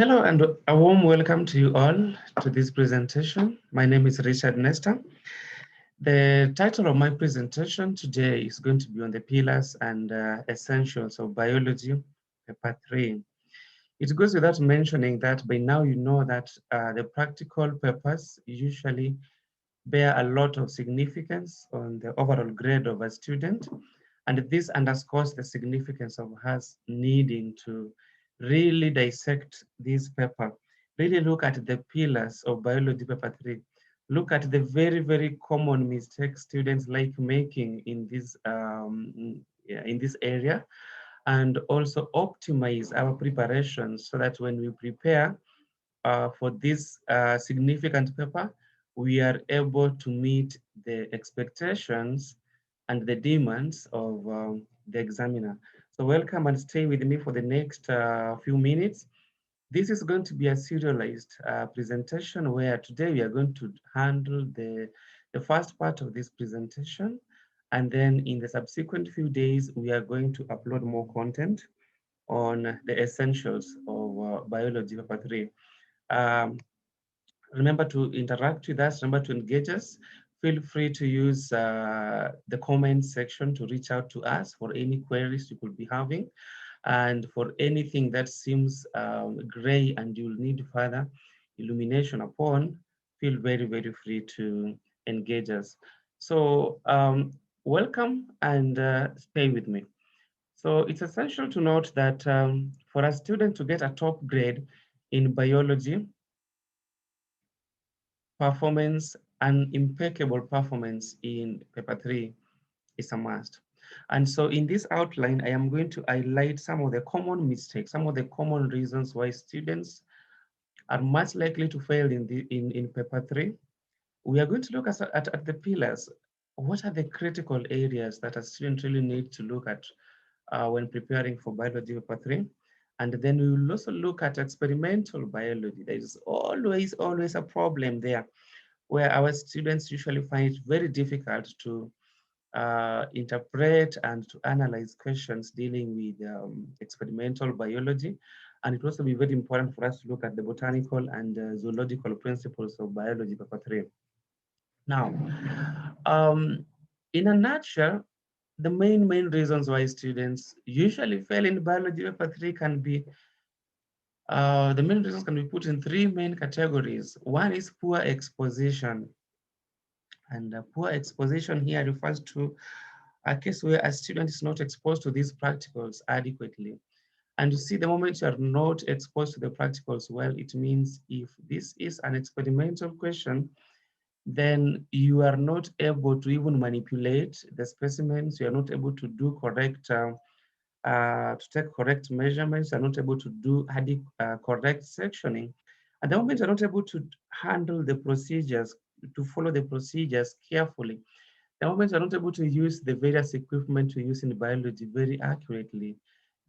Hello and a warm welcome to you all to this presentation. My name is Richard Nestor. The title of my presentation today is going to be on the pillars and essentials of biology, paper 3. It goes without mentioning that by now you know that the practical papers usually bear a lot of significance on the overall grade of a student. And this underscores the significance of us needing to really dissect this paper, really look at the pillars of biology paper 3, look at the very, very common mistakes students like making in this area, and also optimize our preparations so that when we prepare for this significant paper, we are able to meet the expectations and the demands of the examiner. So welcome and stay with me for the next few minutes. This is going to be a serialized presentation where today we are going to handle the first part of this presentation. And then in the subsequent few days, we are going to upload more content on the essentials of biology paper 3. Remember to interact with us, remember to engage us. Feel free to use the comment section to reach out to us for any queries you could be having. And for anything that seems gray and you'll need further illumination upon, feel very, very free to engage us. So welcome and stay with me. So it's essential to note that for a student to get a top grade in biology, performance and impeccable performance in paper 3 is a must. And so in this outline, I am going to highlight some of the common mistakes, some of the common reasons why students are much likely to fail in paper 3. We are going to look at the pillars. What are the critical areas that a student really needs to look at when preparing for biology paper 3? And then we will also look at experimental biology. There is always a problem there where our students usually find it very difficult to interpret and to analyze questions dealing with experimental biology. And it will also be very important for us to look at the botanical and zoological principles of biology paper 3. Now, in a nutshell, the main reasons why students usually fail in biology paper 3 can be the main reasons can be put in three main categories. One is poor exposition. And poor exposition here refers to a case where a student is not exposed to these practicals adequately. And you see, the moment you are not exposed to the practicals, well, it means if this is an experimental question, then you are not able to even manipulate the specimens. You are not able to do correct, to take correct measurements. You are not able to do correct sectioning. At the moment, you're not able to handle the procedures, to follow the procedures carefully. The moment you're not able to use the various equipment to use in biology very accurately,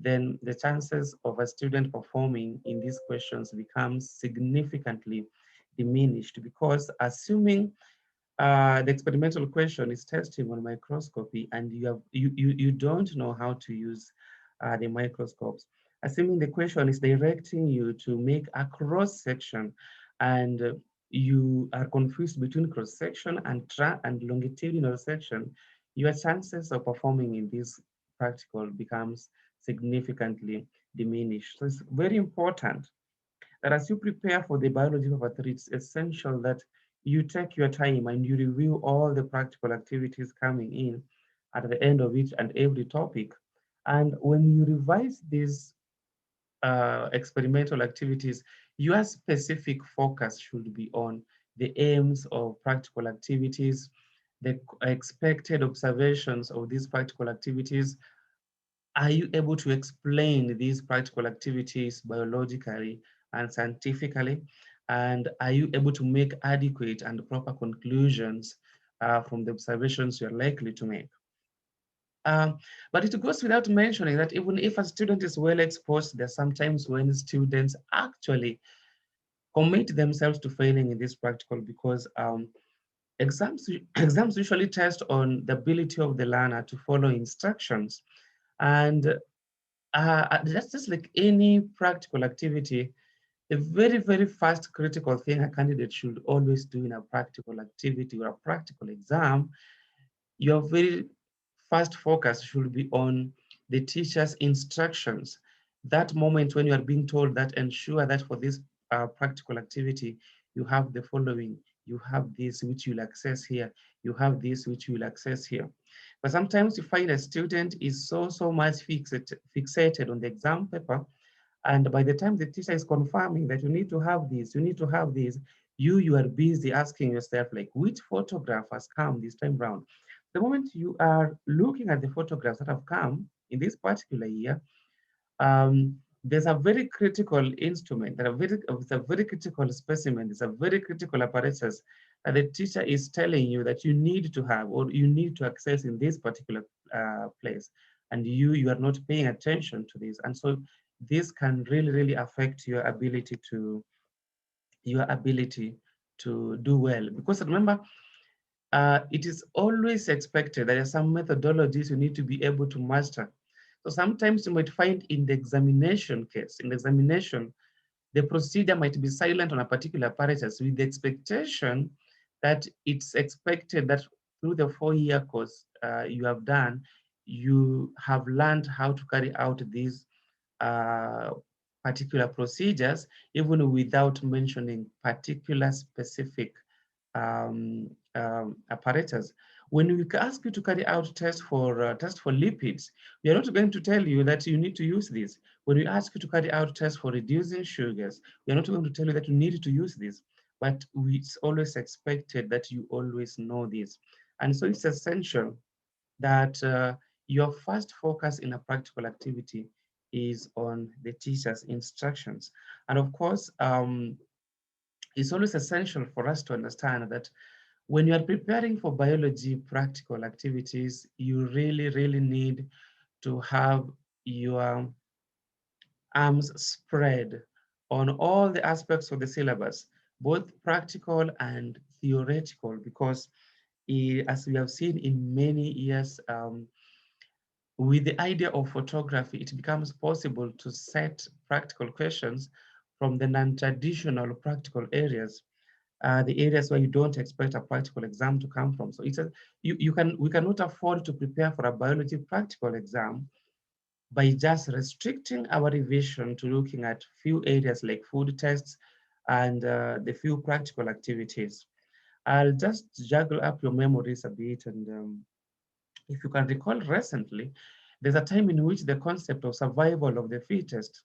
then the chances of a student performing in these questions becomes significantly diminished, because assuming the experimental question is testing on microscopy and you don't know how to use the microscopes, assuming the question is directing you to make a cross section and you are confused between cross section and longitudinal section, your chances of performing in this practical becomes significantly diminished. So it's very important that as you prepare for the biology paper 3, it's essential that you take your time and you review all the practical activities coming in at the end of each and every topic. And when you revise these experimental activities, your specific focus should be on the aims of practical activities, the expected observations of these practical activities. Are you able to explain these practical activities biologically and scientifically? And are you able to make adequate and proper conclusions from the observations you're likely to make? But it goes without mentioning that even if a student is well exposed, there's sometimes when students actually commit themselves to failing in this practical because exams usually test on the ability of the learner to follow instructions. And that's just like any practical activity. A very, very first critical thing a candidate should always do in a practical activity or a practical exam, your very first focus should be on the teacher's instructions. That moment when you are being told that, ensure that for this practical activity, you have the following. You have this which you'll access here. You have this which you'll access here. But sometimes you find a student is so much fixated on the exam paper, and by the time the teacher is confirming that you need to have this, you need to have this, you are busy asking yourself, like, which photograph has come this time round? The moment you are looking at the photographs that have come in this particular year, there's a very critical instrument, it's a very critical specimen, it's a very critical apparatus that the teacher is telling you that you need to have or you need to access in this particular place. And you are not paying attention to this. And so this can really affect your ability to do well. Because remember, it is always expected that there are some methodologies you need to be able to master. So sometimes you might find in the examination case, in the examination, the procedure might be silent on a particular apparatus with the expectation that it's expected that through the 4-year course you have done, you have learned how to carry out these uh, particular procedures, even without mentioning particular specific apparatus. When we ask you to carry out test for lipids, we are not going to tell you that you need to use this. When we ask you to carry out tests for reducing sugars, we are not going to tell you that you need to use this. But it's always expected that you always know this. And so it's essential that your first focus in a practical activity is on the teacher's instructions. And of course, it's always essential for us to understand that when you are preparing for biology practical activities, you really need to have your arms spread on all the aspects of the syllabus, both practical and theoretical, because as we have seen in many years, with the idea of photography, it becomes possible to set practical questions from the non-traditional practical areas, the areas where you don't expect a practical exam to come from. So we cannot afford to prepare for a biology practical exam by just restricting our revision to looking at few areas like food tests and the few practical activities. I'll just juggle up your memories a bit, and if you can recall recently, there's a time in which the concept of survival of the fittest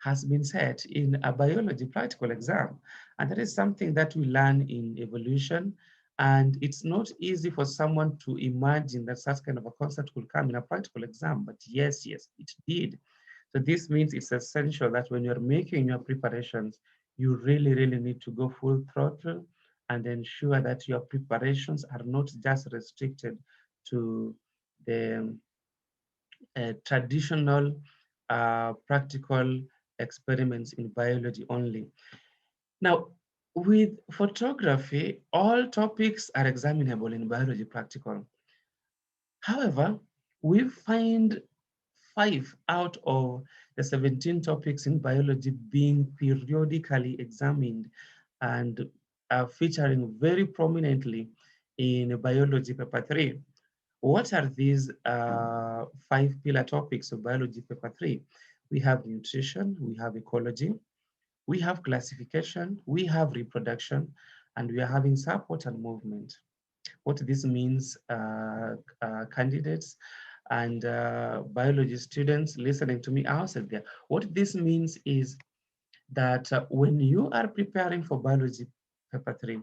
has been set in a biology practical exam. And that is something that we learn in evolution. And it's not easy for someone to imagine that such kind of a concept will come in a practical exam, but yes, it did. So this means it's essential that when you're making your preparations, you really need to go full throttle and ensure that your preparations are not just restricted to the traditional practical experiments in biology only. Now, with photography, all topics are examinable in biology practical. However, we find 5 out of the 17 topics in biology being periodically examined and featuring very prominently in biology paper 3. What are these 5 pillar topics of biology paper 3? We have nutrition, we have ecology, we have classification, we have reproduction, and we are having support and movement. What this means, candidates and biology students listening to me outside there, what this means is that when you are preparing for biology paper 3,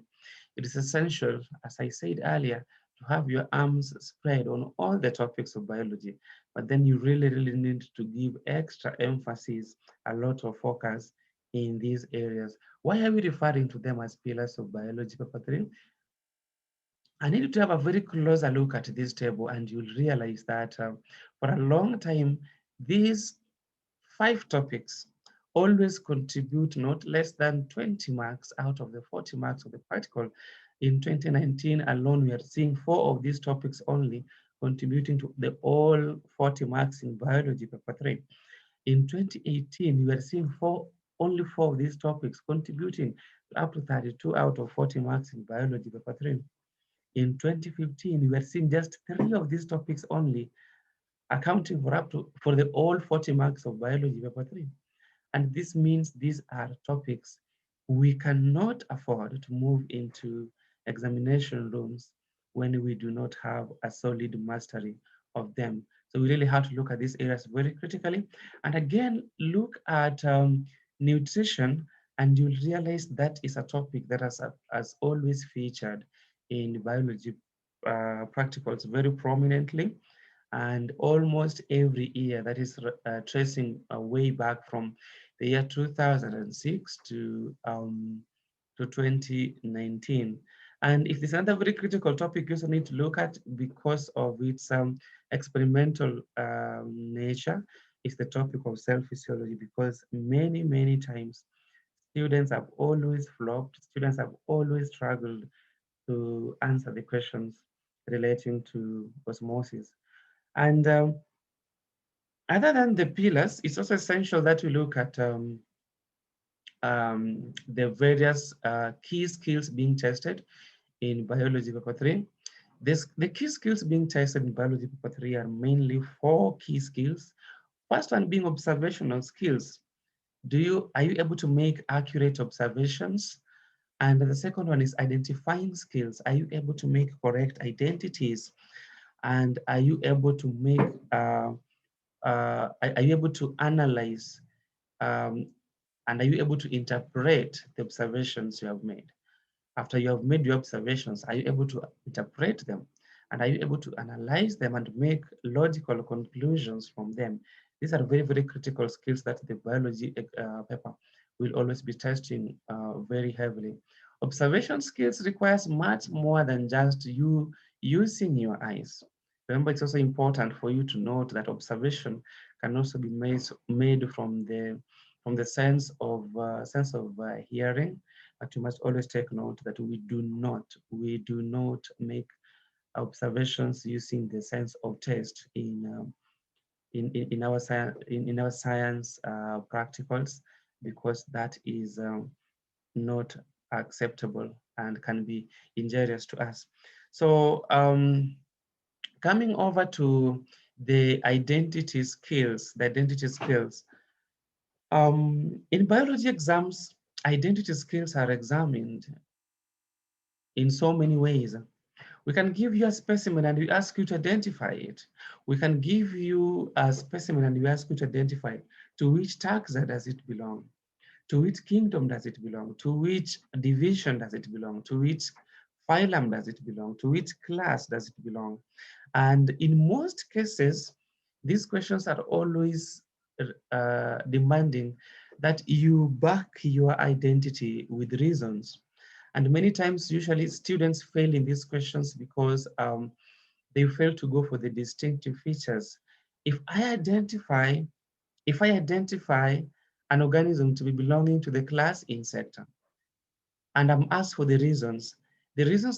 it is essential, as I said earlier, to have your arms spread on all the topics of biology, but then you really need to give extra emphasis, a lot of focus in these areas. Why are we referring to them as pillars of biology paper 3? I need you to have a very closer look at this table, and you'll realize that for a long time, these 5 topics always contribute not less than 20 marks out of the 40 marks of the practical. In 2019 alone, we are seeing 4 of these topics only contributing to the all 40 marks in biology paper 3. In 2018, we are seeing 4 only 4 of these topics, contributing to up to 32 out of 40 marks in biology paper 3. In 2015, we were seeing just 3 of these topics only, accounting for for the all 40 marks of biology paper 3. And this means these are topics we cannot afford to move into examination rooms when we do not have a solid mastery of them. So we really have to look at these areas very critically. And again, look at nutrition, and you'll realize that is a topic that has always featured in biology practicals very prominently. And almost every year, that is tracing way back from the year 2006 to 2019. And if there's another very critical topic you also need to look at because of its experimental nature, is the topic of cell physiology, because many, many times students have always flopped, students have always struggled to answer the questions relating to osmosis. And other than the pillars, it's also essential that we look at the various key skills being tested in biology paper 3. The key skills being tested in biology paper 3 are mainly 4 key skills. First one being observational skills. Are you able to make accurate observations? And the second one is identifying skills. Are you able to make correct identities? And are you able to make are you able to analyze um, and are you able to interpret the observations you have made? After you have made your observations, are you able to interpret them? And are you able to analyze them and make logical conclusions from them? These are very, very critical skills that the biology paper will always be testing very heavily. Observation skills requires much more than just you using your eyes. Remember, it's also important for you to note that observation can also be made from the sense of hearing, but you must always take note that we do not make observations using the sense of taste in our science practicals, because that is not acceptable and can be injurious to us. So coming over to the identity skills, in biology exams, identity skills are examined in so many ways. We can give you a specimen and we ask you to identify it. We can give you a specimen and we ask you to identify to which taxa does it belong, to which kingdom does it belong, to which division does it belong, to which phylum does it belong, to which class does it belong. And in most cases, these questions are always demanding that you back your identity with reasons. And many times, usually students fail in these questions because they fail to go for the distinctive features. If I identify, if I identify an organism to be belonging to the class insecta, and I'm asked for the reasons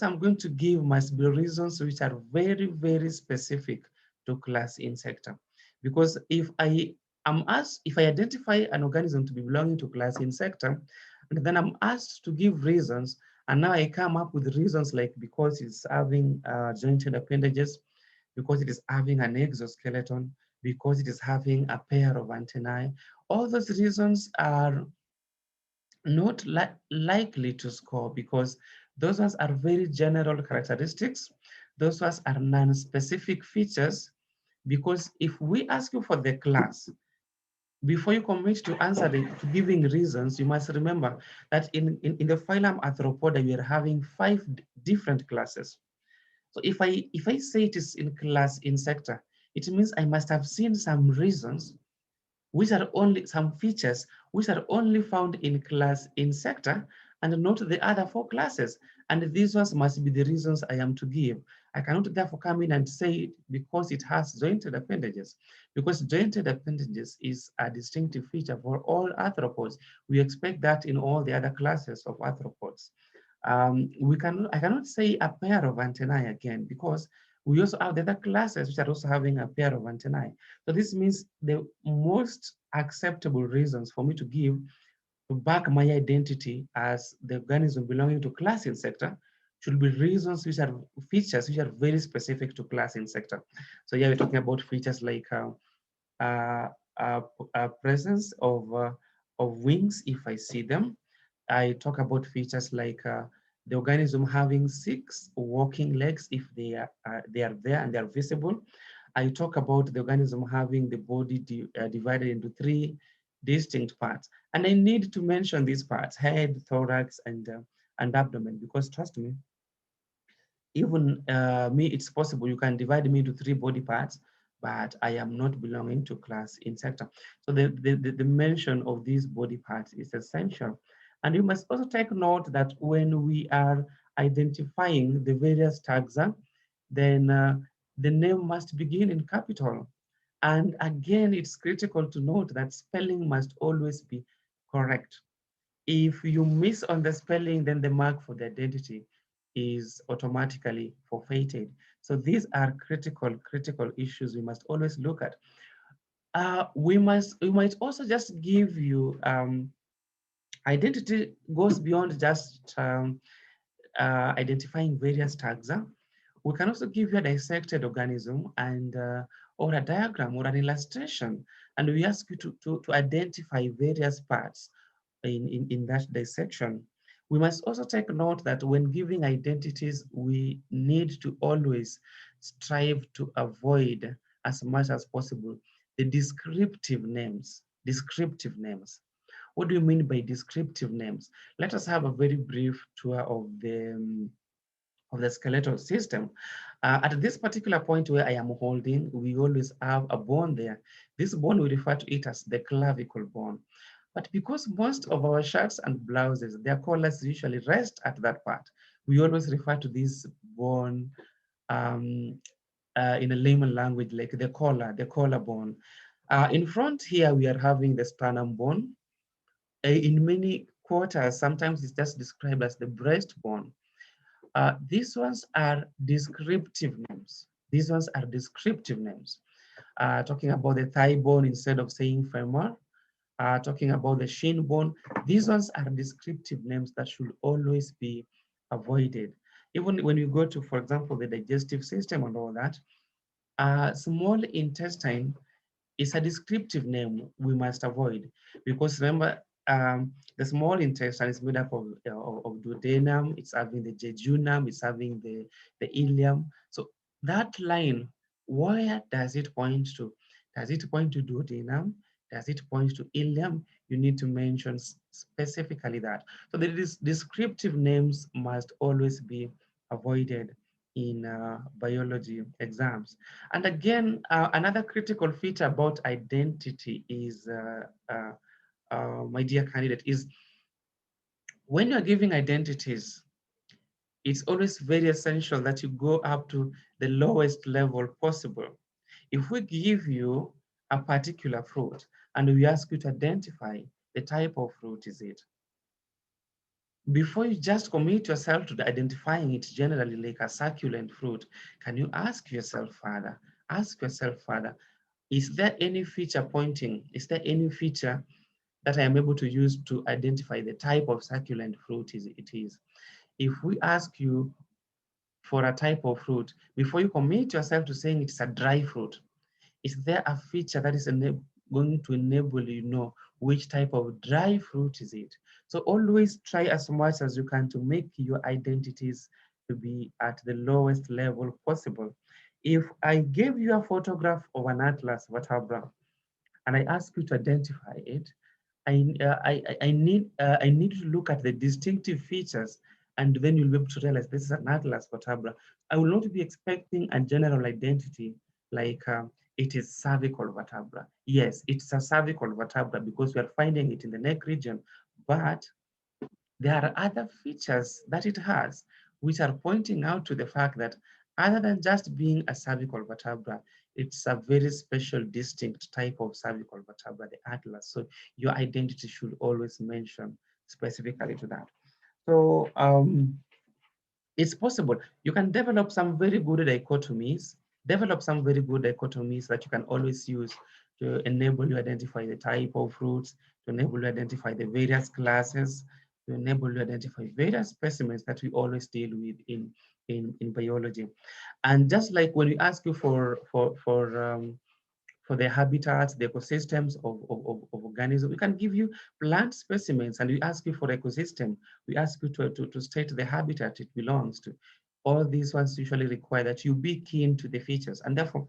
I'm going to give must be reasons which are very, very specific to class insecta. Because if I am asked, if I identify an organism to be belonging to class insecta, and then I'm asked to give reasons, and now I come up with reasons like because it's having jointed appendages, because it is having an exoskeleton, because it is having a pair of antennae. All those reasons are not likely to score because those ones are very general characteristics. Those ones are non-specific features, because if we ask you for the class, before you commit to to giving reasons, you must remember that in the phylum Arthropoda, we are having 5 different classes. So if I say it is in class Insecta, it means I must have seen some reasons which are only some features which are only found in class Insecta and not the other 4 classes. And these ones must be the reasons I am to give. I cannot therefore come in and say it because it has jointed appendages, because jointed appendages is a distinctive feature for all arthropods. We expect that in all the other classes of arthropods. I cannot say a pair of antennae again, because we also have the other classes which are also having a pair of antennae. So this means the most acceptable reasons for me to give to back my identity as the organism belonging to class insecta should be reasons which are features which are very specific to class insecta. So here we're talking about features like uh, uh, presence of wings if I see them. I talk about features like the organism having 6 walking legs if they are there and they are visible. I talk about the organism having the body divided into 3 distinct parts. And I need to mention these parts: head, thorax, and abdomen, because trust me, even me, it's possible you can divide me into 3 body parts, but I am not belonging to class insecta. So the mention of these body parts is essential. And you must also take note that when we are identifying the various taxa, then the name must begin in capital. And again, it's critical to note that spelling must always be correct. If you miss on the spelling, then the mark for the identity is automatically forfeited. So these are critical issues we must always look at. We might also just give you identity goes beyond just identifying various taxa. We can also give you a dissected organism and or a diagram or an illustration, and we ask you to identify various parts in that dissection. We must also take note that when giving identities, we need to always strive to avoid as much as possible the descriptive names. Descriptive names. What do you mean by descriptive names? Let us have a very brief tour of the skeletal system. At this particular point where I am holding, we always have a bone there. This bone, we refer to it as the clavicle bone. But because most of our shirts and blouses, their collars usually rest at that part, we always refer to this bone um, in a layman language like the collar bone. In front here, we are having the sternum bone. In many quarters, sometimes it's just described as the breastbone. These ones are descriptive names. These ones are descriptive names. Talking about the thigh bone instead of saying femur, talking about the shin bone. These ones are descriptive names that should always be avoided. Even when you go to, for example, the digestive system and all that, small intestine is a descriptive name we must avoid, because remember, the small intestine is made up of duodenum, it's having the jejunum, it's having the ileum. So that line, where does it point to? Does it point to duodenum? Does it point to ileum? You need to mention specifically that. So the descriptive names must always be avoided in biology exams. And again, another critical feature about identity is, my dear candidate, is when you're giving identities, it's always very essential that you go up to the lowest level possible. If we give you a particular fruit and we ask you to identify the type of fruit is it, before you just commit yourself to identifying it generally like a succulent fruit, can you ask yourself further, is there any feature pointing? Is there any feature that I am able to use to identify the type of succulent fruit it is? If we ask you for a type of fruit, before you commit yourself to saying it's a dry fruit, is there a feature that is going to enable you know which type of dry fruit is it? So always try as much as you can to make your identities to be at the lowest level possible. If I gave you a photograph of an atlas vertebra and I ask you to identify it, I need to look at the distinctive features, and then you'll be able to realize this is an atlas vertebra. I will not be expecting a general identity like it is cervical vertebra. Yes, it's a cervical vertebra because we are finding it in the neck region, but there are other features that it has, which are pointing out to the fact that other than just being a cervical vertebra, it's a very special, distinct type of cervical vertebra, the atlas. So your identity should always mention specifically to that. So it's possible. You can develop some very good dichotomies that you can always use to enable you identify the type of roots, to enable you identify the various classes, to enable you identify various specimens that we always deal with in biology. And just like when we ask you for the habitats, the ecosystems of organisms. We can give you plant specimens, and we ask you for ecosystem. We ask you to state the habitat it belongs to. All these ones usually require that you be keen to the features, and therefore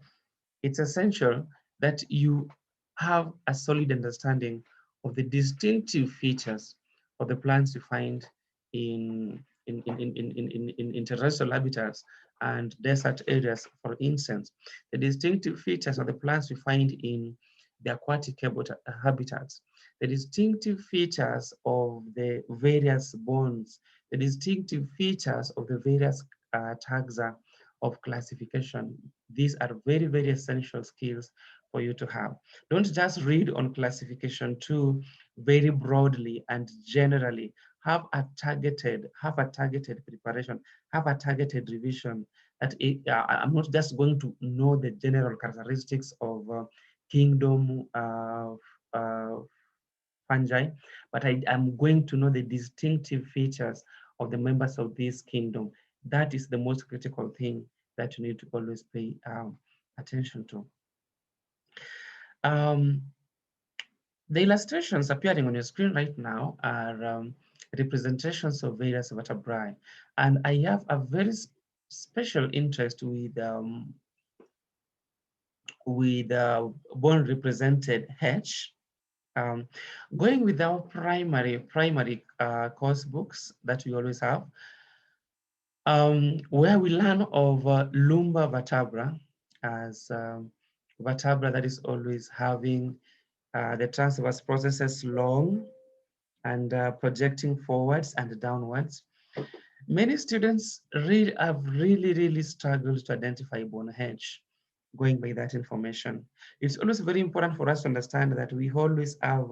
it's essential that you have a solid understanding of the distinctive features of the plants you find in terrestrial habitats and desert areas, for instance. The distinctive features of the plants we find in the aquatic habitats, the distinctive features of the various bones, the distinctive features of the various taxa of classification. These are very, very essential skills for you to have. Don't just read on classification too very broadly and generally. Have a targeted preparation, have a targeted revision. I'm not just going to know the general characteristics of kingdom fungi, but I am going to know the distinctive features of the members of this kingdom. That is the most critical thing that you need to always pay attention to. The illustrations appearing on your screen right now are representations of various vertebrae. And I have a very special interest with bone represented H. Going with our primary course books that we always have, where we learn of lumbar vertebra as vertebra that is always having the transverse processes long and projecting forwards and downwards. Many students have really struggled to identify bone H going by that information. It's always very important for us to understand that we always have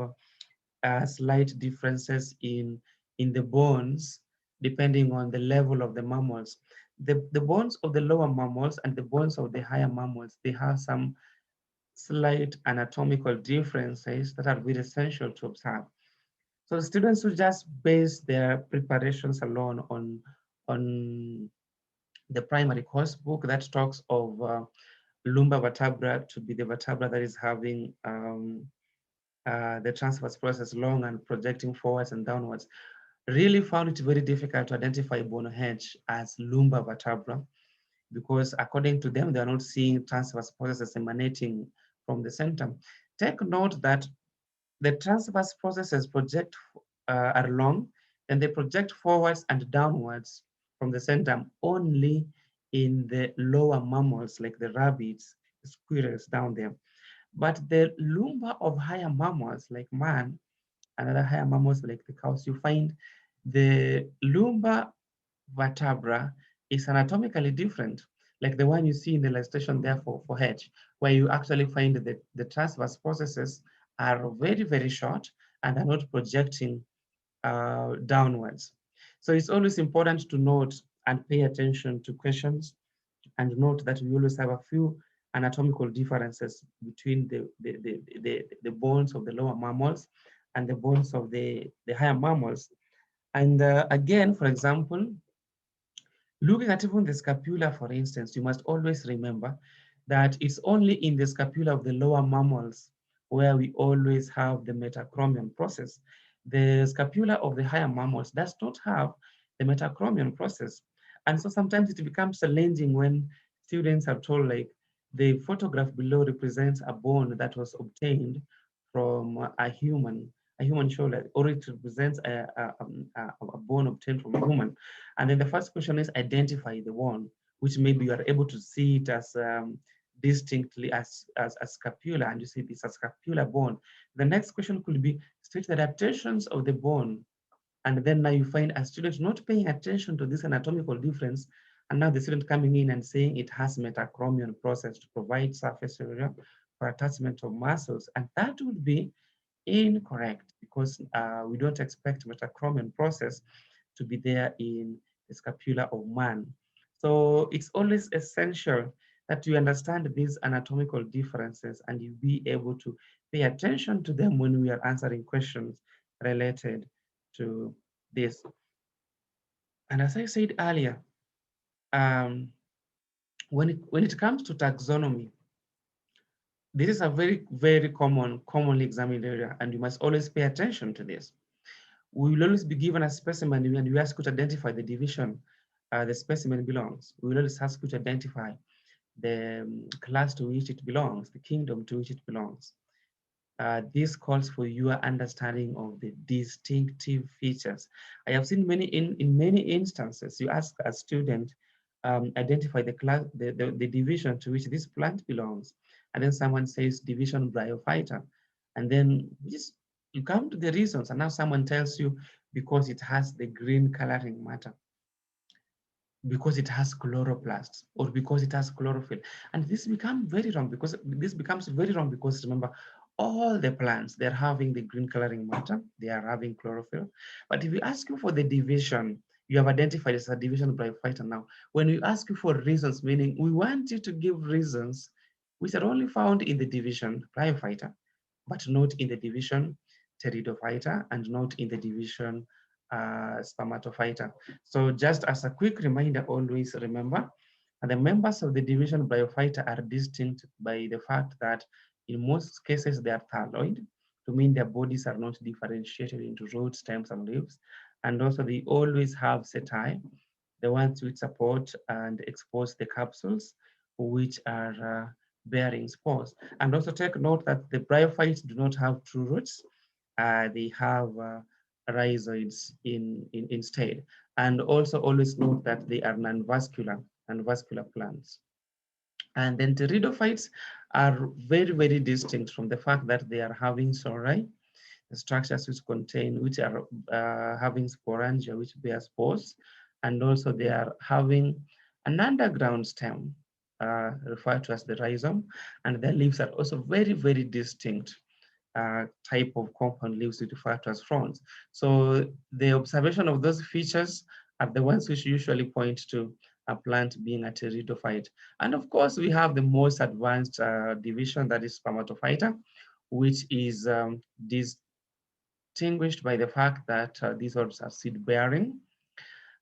slight differences in the bones depending on the level of the mammals. The bones of the lower mammals and the bones of the higher mammals, they have some slight anatomical differences that are very essential to observe. So students who just base their preparations alone on the primary course book that talks of lumbar vertebra to be the vertebra that is having the transverse process long and projecting forwards and downwards, really found it very difficult to identify bone H as lumbar vertebra because according to them, they are not seeing transverse processes emanating from the center. Take note that the transverse processes are long and they project forwards and downwards from the center only in the lower mammals like the rabbits, squirrels down there. But the lumbar of higher mammals like man and other higher mammals like the cows, you find the lumbar vertebra is anatomically different, like the one you see in the illustration there for H, where you actually find that the transverse processes are very short and are not projecting downwards. So it's always important to note and pay attention to questions and note that we always have a few anatomical differences between the bones of the lower mammals and the bones of the higher mammals. And again, for example, looking at even the scapula, for instance, you must always remember that it's only in the scapula of the lower mammals where we always have the metachromion process. The scapula of the higher mammals does not have the metachromion process. And so sometimes it becomes challenging when students are told like the photograph below represents a bone that was obtained from a human shoulder, or it represents a bone obtained from a human. And then the first question is identify the bone, which maybe you are able to see it as distinctly as a scapula, and you see this as scapular bone. The next question could be state the adaptations of the bone. And then now you find a student not paying attention to this anatomical difference, and now the student coming in and saying it has metachromion process to provide surface area for attachment of muscles. And that would be incorrect because we don't expect metachromion process to be there in the scapula of man. So it's always essential that you understand these anatomical differences and you be able to pay attention to them when we are answering questions related to this. And as I said earlier, um, when it comes to taxonomy, this is a very commonly examined area, and you must always pay attention to this. We will always be given a specimen and we ask you to identify the division the specimen belongs. We will always ask you to identify the class to which it belongs, the kingdom to which it belongs. This calls for your understanding of the distinctive features. I have seen in many instances, you ask a student, identify the class, the division to which this plant belongs. And then someone says division bryophyta. And then you come to the reasons, and now someone tells you because it has the green coloring matter, because it has chloroplasts, or because it has chlorophyll. And this becomes very wrong because remember, all the plants, they're having the green coloring matter, they are having chlorophyll. But if we ask you for the division, you have identified as a division bryophyta now. When we ask you for reasons, meaning we want you to give reasons which are only found in the division bryophyta, but not in the division pteridophyta and not in the division spermatophyta. So just as a quick reminder, always remember, the members of the division bryophyta are distinct by the fact that in most cases they are thalloid, to mean their bodies are not differentiated into roots, stems, and leaves. And also they always have setae, the ones which support and expose the capsules, which are bearing spores. And also take note that the bryophytes do not have true roots. They have rhizoids instead. And also always note that they are non-vascular plants. And then pteridophytes are very distinct from the fact that they are having sori, the structures which are having sporangia, which bear spores, and also they are having an underground stem referred to as the rhizome, and their leaves are also very distinct type of compound leaves referred to as fronds. So the observation of those features are the ones which usually point to a plant being a pteridophyte. And of course, we have the most advanced division, that is spermatophyta, which is distinguished by the fact that these are seed-bearing,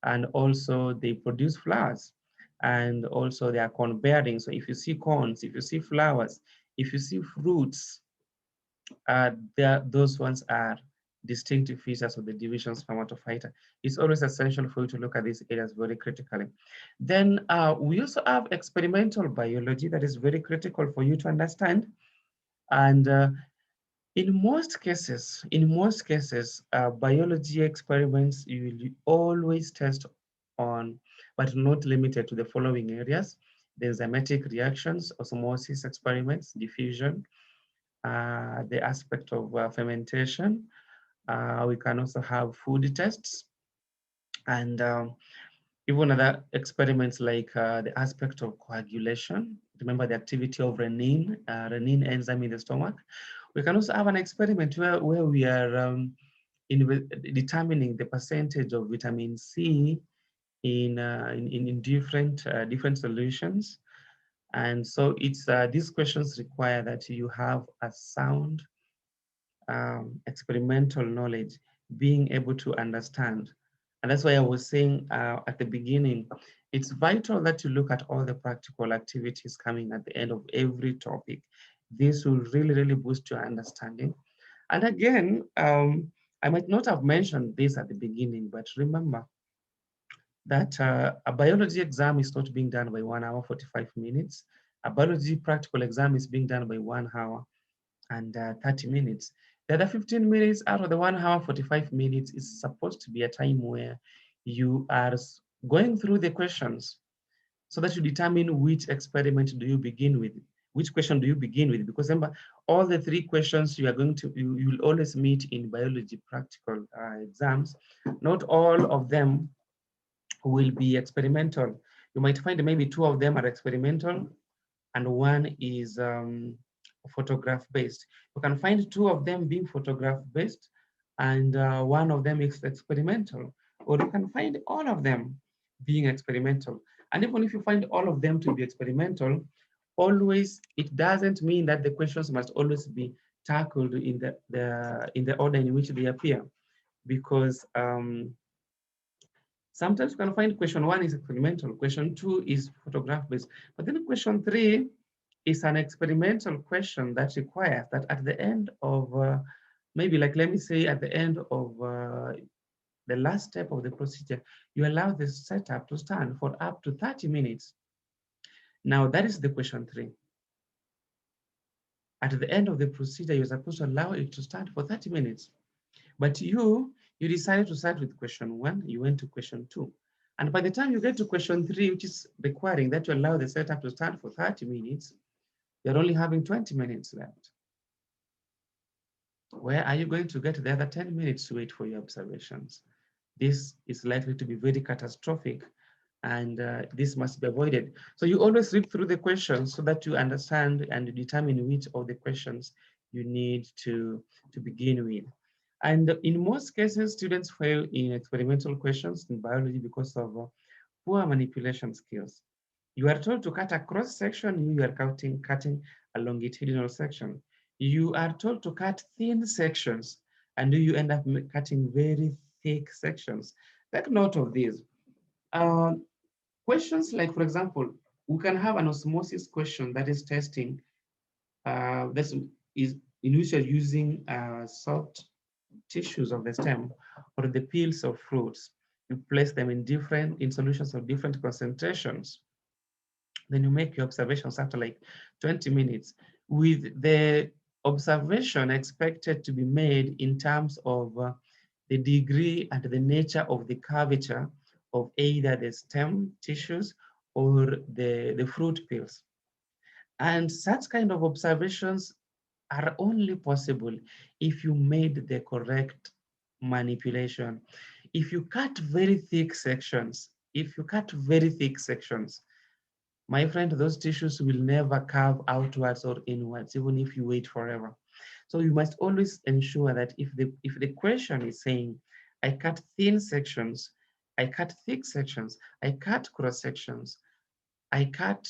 and also they produce flowers, and also they are cone-bearing. So if you see cones, if you see flowers, if you see fruits, those ones are distinctive features of the division spermatophyta. It's always essential for you to look at these areas very critically. Then we also have experimental biology that is very critical for you to understand. And in most cases, biology experiments you will always test on, but not limited to the following areas: the enzymatic reactions, osmosis experiments, diffusion, the aspect of fermentation. We can also have food tests, and even other experiments like the aspect of coagulation. Remember the activity of renin enzyme in the stomach. We can also have an experiment where we are determining the percentage of vitamin C in different solutions. And so it's these questions require that you have a sound experimental knowledge, being able to understand. And that's why I was saying at the beginning, it's vital that you look at all the practical activities coming at the end of every topic. This will really boost your understanding. And again, I might not have mentioned this at the beginning, but remember that a biology exam is not being done by 1 hour, 45 minutes. A biology practical exam is being done by 1 hour and 30 minutes. The other 15 minutes out of the 1 hour, 45 minutes is supposed to be a time where you are going through the questions so that you determine which experiment do you begin with, which question do you begin with, because remember, all the three questions you will always meet in biology practical exams. Not all of them will be experimental. You might find maybe 2 of them are experimental and 1 is photograph based. You can find 2 of them being photograph based and 1 of them is experimental, or you can find all of them being experimental. And even if you find all of them to be experimental, always, it doesn't mean that the questions must always be tackled in the order in which they appear, because sometimes you can find question 1 is experimental, question 2 is photograph based, but then question 3 is an experimental question that requires that at the end of maybe, like, let me say at the end of the last step of the procedure, you allow the setup to stand for up to 30 minutes. Now that is the question 3. At the end of the procedure, you're supposed to allow it to stand for 30 minutes. But you decided to start with question 1, you went to question 2. And by the time you get to question 3, which is requiring that you allow the setup to stand for 30 minutes, you're only having 20 minutes left. Where are you going to get the other 10 minutes to wait for your observations? This is likely to be very catastrophic, and this must be avoided. So you always read through the questions so that you understand and determine which of the questions you need to begin with. And in most cases, students fail in experimental questions in biology because of poor manipulation skills. You are told to cut a cross section, you are cutting a longitudinal section. You are told to cut thin sections, and you end up cutting very thick sections. Take note of these. Questions like, for example, we can have an osmosis question that is testing, this is in which you're using soft tissues of the stem or the peels of fruits. You place them in solutions of different concentrations. Then you make your observations after like 20 minutes, with the observation expected to be made in terms of the degree and the nature of the curvature of either the stem tissues or the fruit peels. And such kind of observations are only possible if you made the correct manipulation. If you cut very thick sections, my friend, those tissues will never curve outwards or inwards, even if you wait forever. So you must always ensure that if the question is saying, I cut thin sections, I cut thick sections, I cut cross sections, I cut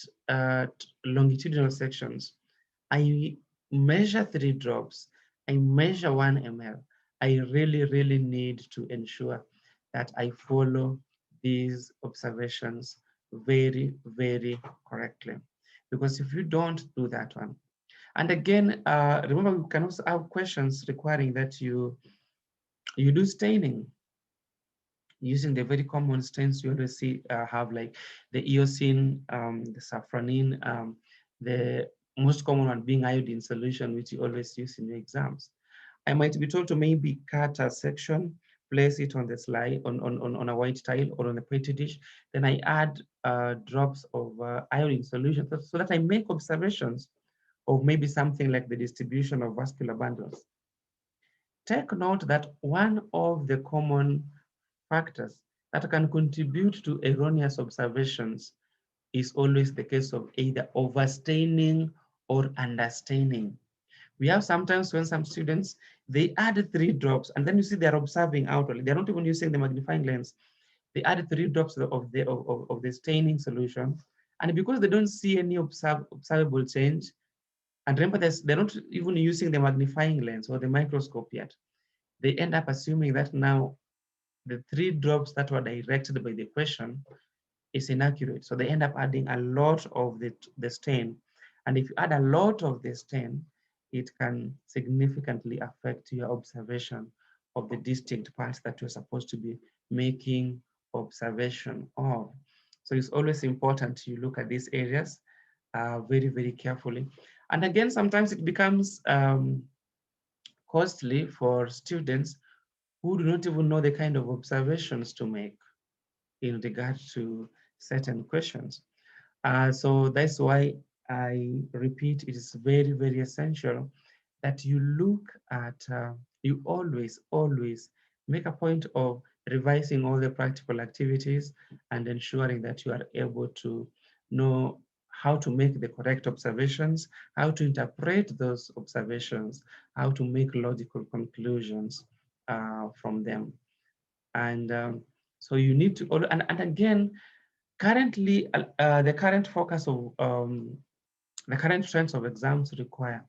longitudinal sections, I measure 3 drops, I measure 1 ml, I really, really need to ensure that I follow these observations very, very correctly. Because if you don't do that one, and again, remember, we can also have questions requiring that you do staining using the very common stains you always see have, like the eosine, the safranin, the most common one being iodine solution, which you always use in your exams. I might be told to maybe cut a section, place it on the slide, on a white tile or on a petri dish. Then I add drops of iodine solution so that I make observations of maybe something like the distribution of vascular bundles. Take note that one of the common factors that can contribute to erroneous observations is always the case of either overstaining or understaining. We have sometimes when some students, they add 3 drops and then you see they're observing outwardly. They're not even using the magnifying lens. They add 3 drops of the staining solution. And because they don't see any observable change, and remember they're not even using the magnifying lens or the microscope yet, they end up assuming that now the 3 drops that were directed by the question is inaccurate. So they end up adding a lot of the stain. And if you add a lot of the stain, it can significantly affect your observation of the distinct parts that you're supposed to be making observation of. So it's always important to look at these areas very, very carefully. And again, sometimes it becomes costly for students who do not even know the kind of observations to make in regard to certain questions. So that's why I repeat, it is very, very essential that you look at, you always make a point of revising all the practical activities and ensuring that you are able to know how to make the correct observations, how to interpret those observations, how to make logical conclusions from them. And so you need to, and again, Currently, the current focus of the current trends of exams require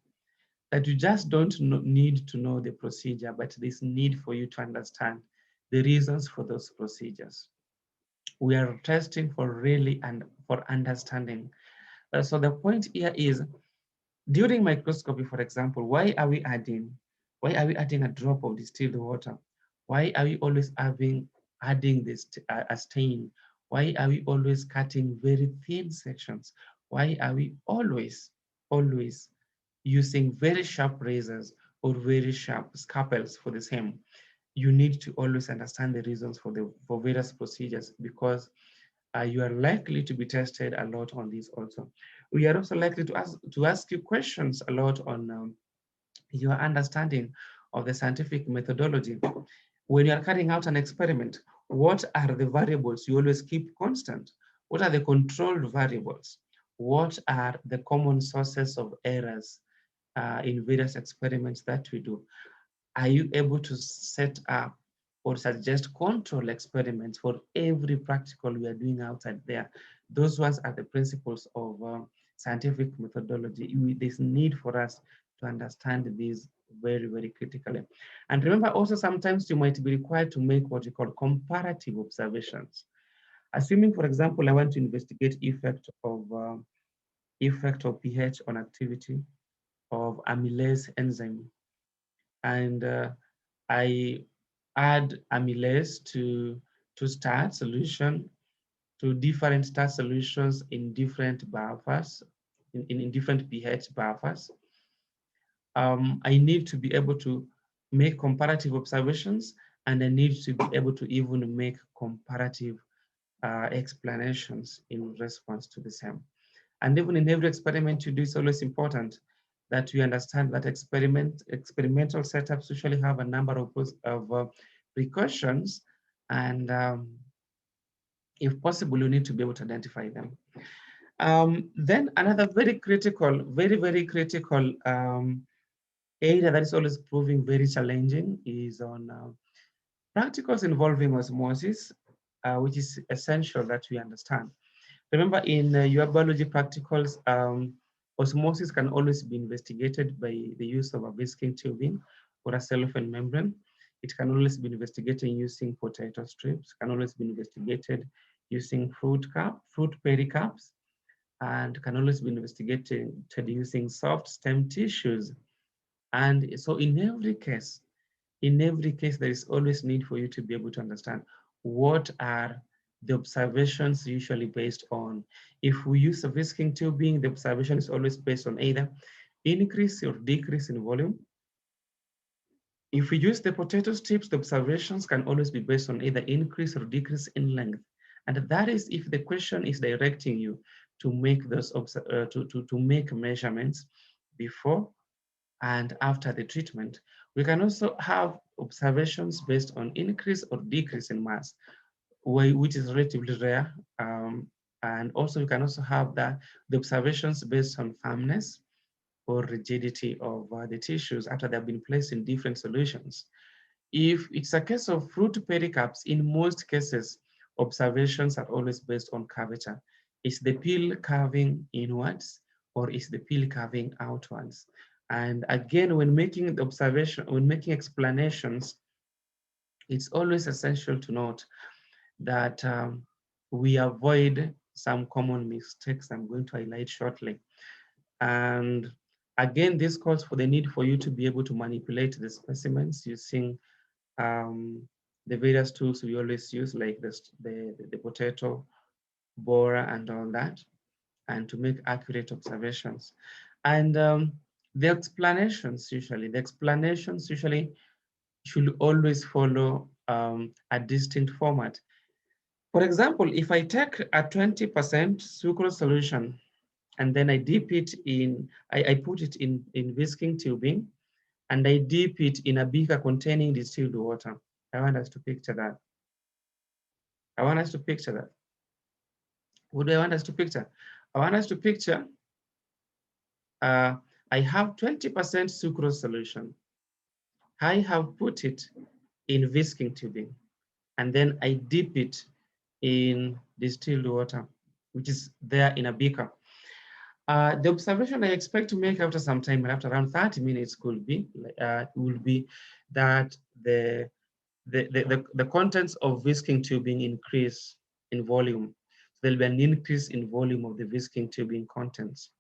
that you just don't need to know the procedure, but this need for you to understand the reasons for those procedures. We are testing for really and for understanding. So the point here is, during microscopy, for example, why are we adding a drop of distilled water? Why are we always adding this a stain? Why are we always cutting very thin sections? Why are we always using very sharp razors or very sharp scalpels for the same? You need to always understand the reasons for various procedures, because you are likely to be tested a lot on this also. We are also likely to ask you questions a lot on your understanding of the scientific methodology. When you are carrying out an experiment, what are the variables you always keep constant? What are the controlled variables? What are the common sources of errors in various experiments that we do? Are you able to set up or suggest control experiments for every practical we are doing outside there? Those ones are the principles of scientific methodology. There's need for us to understand these very, very critically. And remember also, sometimes you might be required to make what you call comparative observations. Assuming, for example, I want to investigate effect of pH on activity of amylase enzyme, and I add amylase to start solution, to different start solutions in different buffers, in different pH buffers. I need to be able to make comparative observations, and I need to be able to even make comparative explanations in response to the same. And even in every experiment you do, it's always important that you understand that experimental setups usually have a number of precautions, and if possible, you need to be able to identify them. Then another very critical, very critical area that is always proving very challenging is on practicals involving osmosis, which is essential that we understand. Remember, in your biology practicals, osmosis can always be investigated by the use of a whisking tubing or a cellophane membrane. It can always be investigated using potato strips, can always be investigated using fruit pericarps, and can always be investigated using soft stem tissues. And so in every case, there is always need for you to be able to understand what are the observations usually based on. If we use a whisking tubing, the observation is always based on either increase or decrease in volume. If we use the potato strips, the observations can always be based on either increase or decrease in length. And that is if the question is directing you to make those to make measurements before and after the treatment. We can also have observations based on increase or decrease in mass, which is relatively rare. And also you can also have the observations based on firmness or rigidity of the tissues after they have been placed in different solutions. If it's a case of fruit pericarps, in most cases, observations are always based on curvature. Is the peel curving inwards, or is the peel curving outwards? And again, when making the observation, when making explanations, it's always essential to note that we avoid some common mistakes I'm going to highlight shortly. And again, this calls for the need for you to be able to manipulate the specimens using the various tools we always use, like the potato borer and all that, and to make accurate observations. And the explanations usually should always follow a distinct format. For example, if I take a 20% sucrose solution and then I dip it in, I put it in whisking tubing, and I dip it in a beaker containing distilled water. I want us to picture that. I want us to picture that. What do I want us to picture? I want us to picture I have 20% sucrose solution. I have put it in whisking tubing, and then I dip it in distilled water, which is there in a beaker. The observation I expect to make after some time, after around 30 minutes, will be that the contents of whisking tubing increase in volume. So there'll be an increase in volume of the whisking tubing contents.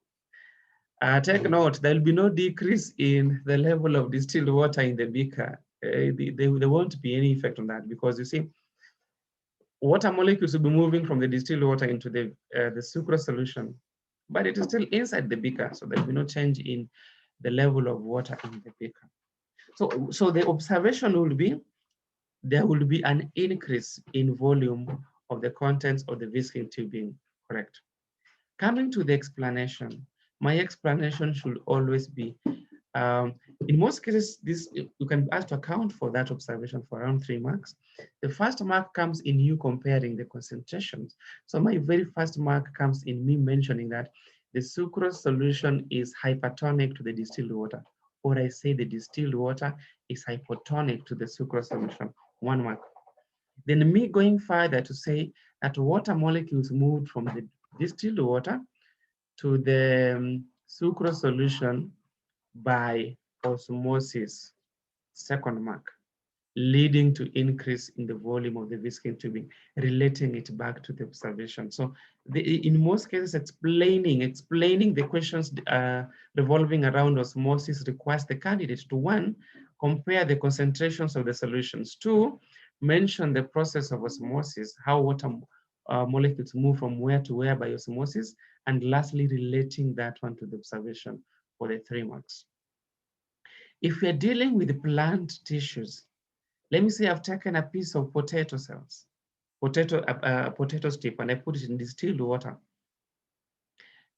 Take note, there'll be no decrease in the level of distilled water in the beaker. There won't be any effect on that, because you see, water molecules will be moving from the distilled water into the sucrose solution, but it is still inside the beaker, so there'll be no change in the level of water in the beaker. So the observation will be, there will be an increase in volume of the contents of the whisking tubing, correct? Coming to the explanation, my explanation should always be, in most cases, this you can be asked to account for that observation for around 3 marks. The first mark comes in you comparing the concentrations. So my very first mark comes in me mentioning that the sucrose solution is hypertonic to the distilled water, or I say the distilled water is hypotonic to the sucrose solution, 1 mark. Then me going further to say that water molecules moved from the distilled water to the sucrose solution by osmosis, 2nd mark, leading to increase in the volume of the whisking tubing, relating it back to the observation. So in most cases, explaining the questions revolving around osmosis requires the candidate to, 1, compare the concentrations of the solutions, 2, mention the process of osmosis, how water molecules move from where to where by osmosis, and lastly, relating that one to the observation for the 3 marks. If we're dealing with plant tissues, let me say I've taken a piece of potato cells, potato strip, and I put it in distilled water.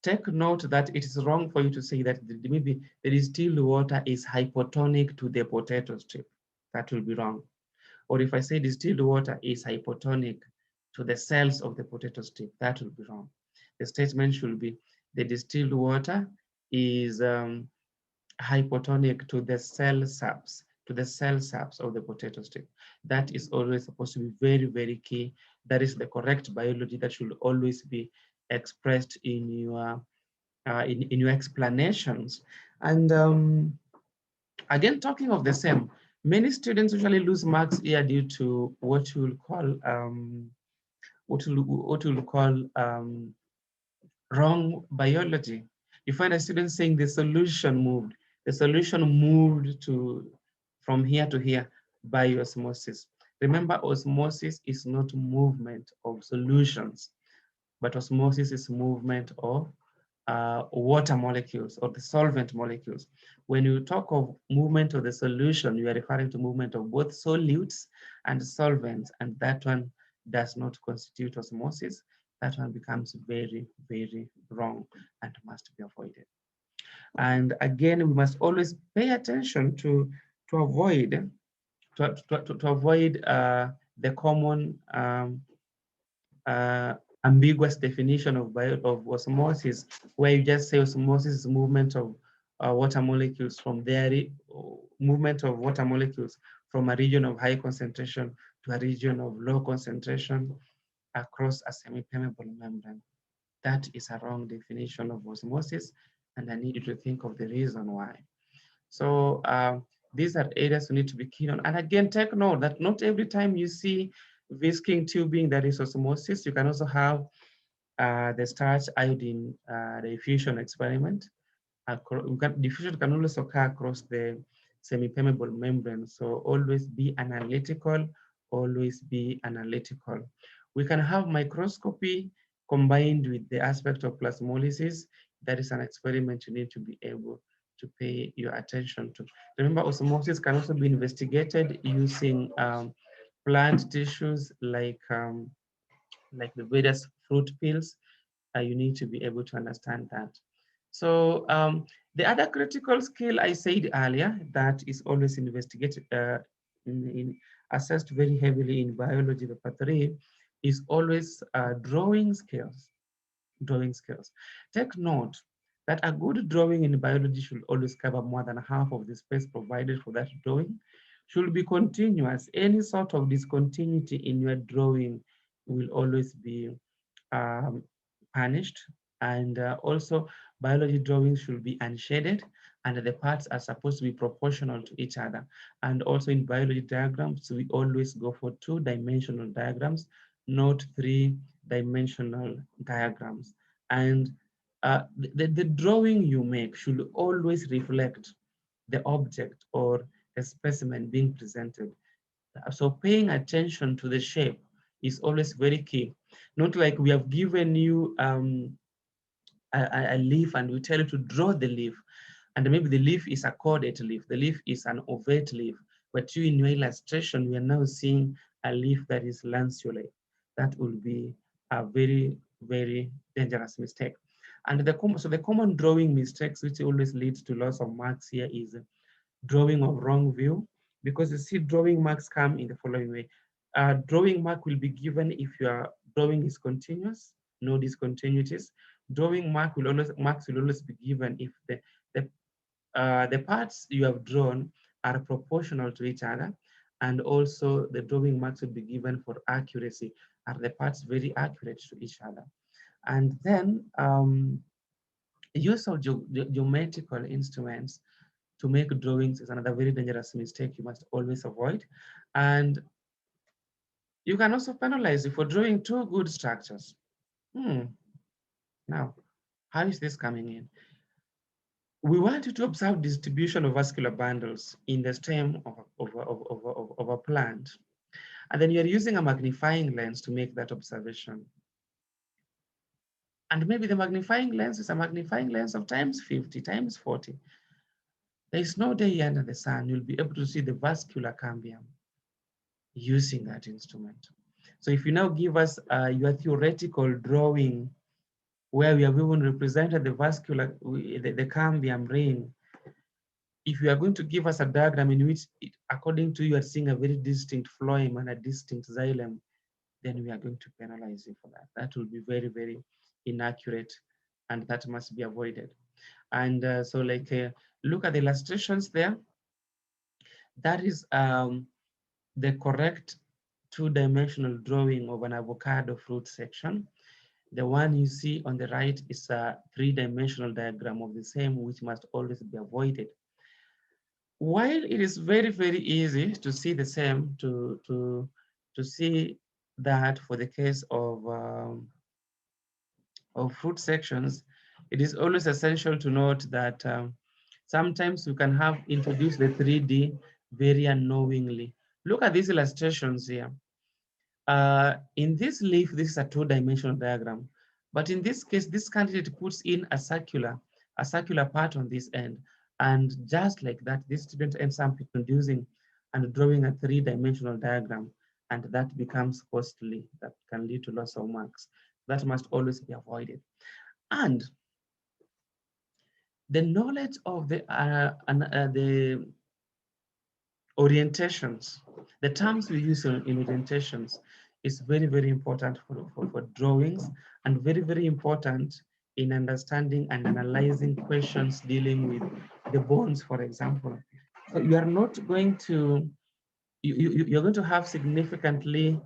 Take note that it is wrong for you to say that maybe the distilled water is hypotonic to the potato strip. That will be wrong. Or if I say distilled water is hypotonic to the cells of the potato strip, that will be wrong. The statement should be the distilled water is hypotonic to the cell subs, of the potato strip. That is always supposed to be very, very key. That is the correct biology that should always be expressed in your explanations. And again, talking of the same, many students usually lose marks here due to what you'll call wrong biology. You find a student saying the solution moved. The solution moved from here to here by osmosis. Remember, osmosis is not movement of solutions, but osmosis is movement of water molecules or the solvent molecules. When you talk of movement of the solution, you are referring to movement of both solutes and solvents, and that one does not constitute osmosis. That one becomes very, very wrong and must be avoided. And again, we must always pay attention to avoid the common ambiguous definition of osmosis, where you just say osmosis is movement of water molecules from movement of water molecules from a region of high concentration to a region of low concentration across a semi-permeable membrane. That is a wrong definition of osmosis, and I need you to think of the reason why. So these are areas we need to be keen on. And again, take note that not every time you see whisking tubing that is osmosis, you can also have the starch iodine diffusion experiment. Diffusion can also occur across the semi-permeable membrane. So always be analytical, always be analytical. We can have microscopy combined with the aspect of plasmolysis. That is an experiment you need to be able to pay your attention to. Remember, osmosis can also be investigated using plant tissues like the various fruit peels. You need to be able to understand that. So the other critical skill I said earlier that is always investigated, assessed very heavily in biology paper 3 is always drawing skills. Take note that a good drawing in biology should always cover more than half of the space provided for that drawing, should be continuous. Any sort of discontinuity in your drawing will always be um, punished. And also, biology drawings should be unshaded, and the parts are supposed to be proportional to each other. And also in biology diagrams, we always go for two-dimensional diagrams, not three-dimensional diagrams. And the drawing you make should always reflect the object or the specimen being presented. So paying attention to the shape is always very key. Not like we have given you a leaf and we tell you to draw the leaf, and maybe the leaf is a cordate leaf, the leaf is an ovate leaf, but you in your illustration, we are now seeing a leaf that is lanceolate. That will be a very, very dangerous mistake. And so the common drawing mistakes which always leads to loss of marks here is drawing of wrong view, because you see drawing marks come in the following way. Drawing mark will be given if your drawing is continuous, no discontinuities. Drawing marks will always be given if the parts you have drawn are proportional to each other, and also the drawing marks will be given for accuracy. Are the parts very accurate to each other? And then use of geometrical instruments to make drawings is another very dangerous mistake you must always avoid. And you can also penalize you for drawing too good structures. Now, how is this coming in? We want you to observe distribution of vascular bundles in the stem of a plant. And then you're using a magnifying lens to make that observation. And maybe the magnifying lens is a magnifying lens of times 50, times 40. There is no day under the sun you'll be able to see the vascular cambium using that instrument. So if you now give us your theoretical drawing where we have even represented the vascular, the cambium ring, if you are going to give us a diagram in which, according to you are seeing a very distinct phloem and a distinct xylem, then we are going to penalize you for that. That will be very, very inaccurate, and that must be avoided. And so like, look at the illustrations there. That is the correct two-dimensional drawing of an avocado fruit section. The one you see on the right is a three-dimensional diagram of the same, which must always be avoided. While it is very, very easy to see the same, to see that for the case of fruit sections, it is always essential to note that sometimes you can have introduced the 3D very unknowingly. Look at these illustrations here. In this leaf, this is a two-dimensional diagram. But in this case, this candidate puts in a circular part on this end. And just like that, this student ends up introducing and drawing a three-dimensional diagram. And that becomes costly. That can lead to loss of marks. That must always be avoided. And the knowledge of the orientations, the terms we use in orientations is very, very important for drawings, and very, very important in understanding and analyzing questions dealing with the bones, for example. So you are not going to, you're going to have significantly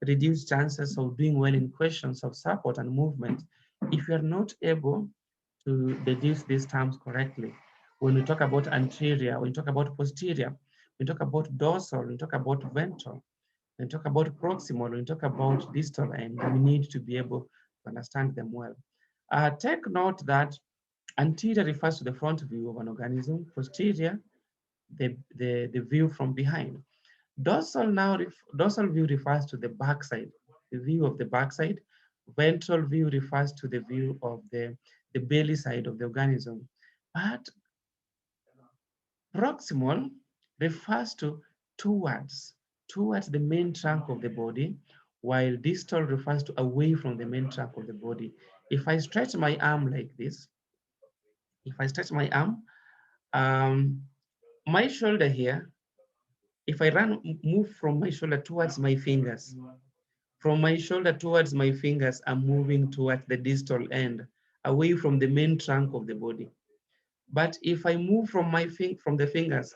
reduced chances of doing well in questions of support and movement if you're not able to deduce these terms correctly. When we talk about anterior, when we talk about posterior, we talk about dorsal, we talk about ventral, we talk about proximal, we talk about distal, and we need to be able to understand them well. Take note that anterior refers to the front view of an organism, posterior, the view from behind. Dorsal view refers to the backside, the view of the backside. Ventral view refers to the view of the belly side of the organism. But proximal refers to towards the main trunk of the body, while distal refers to away from the main trunk of the body. If I stretch my arm like this, if I stretch my arm, my shoulder here, if I move from my shoulder towards my fingers, from my shoulder towards my fingers, I'm moving towards the distal end, away from the main trunk of the body. But if I move from the fingers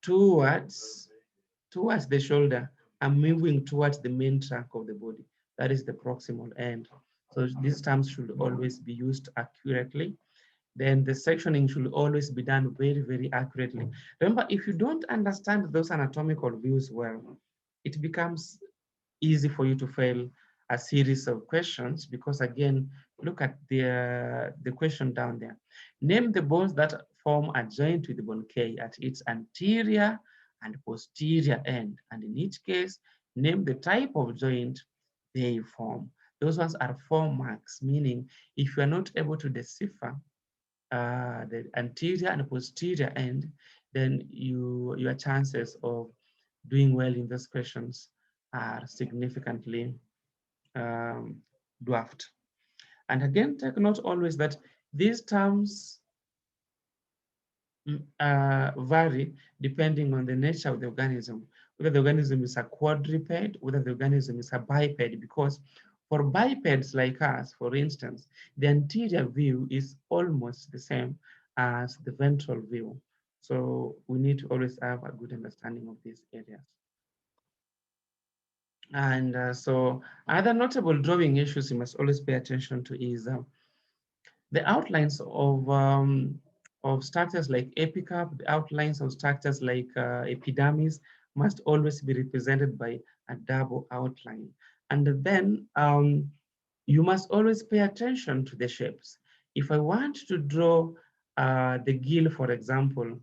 towards the shoulder, I'm moving towards the main trunk of the body. that is the proximal end. So these terms should always be used accurately. Then the sectioning should always be done very, very accurately. Remember, if you don't understand those anatomical views well, it becomes easy for you to fail a series of questions because again, look at the question down there. Name the bones that form a joint with the bone K at its anterior and posterior end. And in each case, name the type of joint they form. Those ones are form marks, meaning if you are not able to decipher the anterior and posterior end, then your chances of doing well in those questions are significantly um, dwarfed. And again, take note always that these terms vary depending on the nature of the organism, whether the organism is a quadruped, whether the organism is a biped, because for bipeds like us, for instance, the anterior view is almost the same as the ventral view. So we need to always have a good understanding of these areas. And so other notable drawing issues you must always pay attention to is the outlines of structures like epicarp, the outlines of structures like epidermis must always be represented by a double outline. And then you must always pay attention to the shapes. If I want to draw the gill, for example,